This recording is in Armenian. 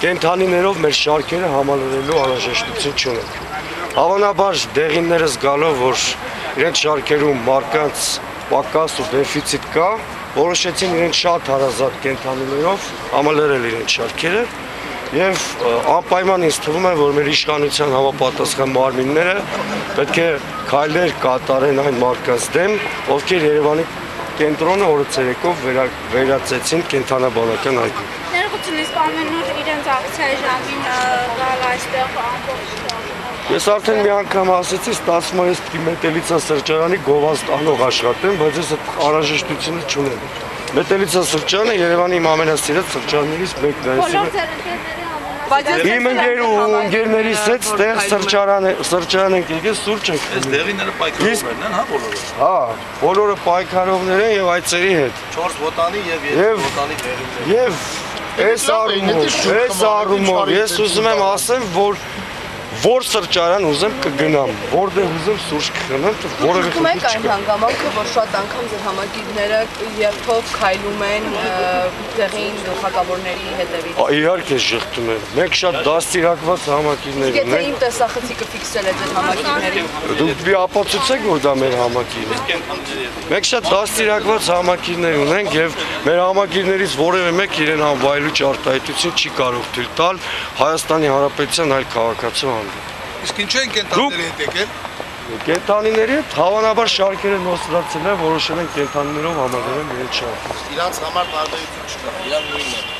կենդանիներով մեր շարքերը համալրելու անհրաժեշտություն չունենք։ Հավանաբար դեղիններս գալով, որ իրենց շարքերում մարկանց պակաս ու դեֆիցիտ կա, որոշեցին իրենց շատ հարազատ կենդանիներով համալրել իրենց շարքերը եւ անպայման ինձ թվում է, որ մեր իշխանության համապատասխան մարմինները պետք է քայլեր կատարեն այն մարկանց դեմ, ովքեր Երևանի կենտրոնը օրը ցերեկով վերացեցին կենթանաբանական այգու։ Ներողությունից ամենուր իրենց ակցիայի ժամին գալ այստեղ ամբողջ։ Ես արդեն մի անգամ ասեցի, ստացվում է ես Մետելիցա սրճարանի գովազդ անող աշխատեմ, բայց ես այդ անհրաժեշտությունը չունեմ։ Մետելիցա սրճարանը Երևանի իմ ամենասիրած սրճարաններից մեկն է։ Իմ ընկերներիս հետ ստեղ սրճարան ենք եկել, սուրճ ենք։ Այս դեղիները պայքարողներն են, հա, բոլորը։ Հա, բոլորը պայքարողներ են եւ այծերի հետ։ 4 ոտանի եւ 2 ոտանի դեղիններ։ Եվ այս առումով ես ուզում եմ ասեմ, որ սրճարան ուզեմ կգնամ, որտեղ ուզեմ սուրճ կխմեմ, որևէ խնդիր չկա։ Այն հանգամանքը, որ շատ անգամ ձեր համակիրները երթով քայլում են դեղին գլխակավորների հետևից։ Իհարկե շղթում են։ Մենք շատ դաստիարակված համակիրներ ունենք։ Եթե իմ տեսախցիկը ֆիքսել է ձեր համակիրներին։ Դուք մի ապացուցեք, որ դա մեր համակիրն է։ Մենք շատ դաստիարակված համակիրներ ունենք եւ մեր համակիրներից որևէ մեկ իրեն անվայելուչ արտահայտություն չի կարող թույլ տալ Հայաստանի Հանրապետության այլ քաղաքացու Իսկ ինչու են կենտանիների հետ եկել։ Կենտանիների հետ հավանաբար շարքերը նոսրացել են, որոշել են կենտանիներով համալրել իրենց շարքը։ Իրանց համար տարբերություն չկա, իրան նույնն է։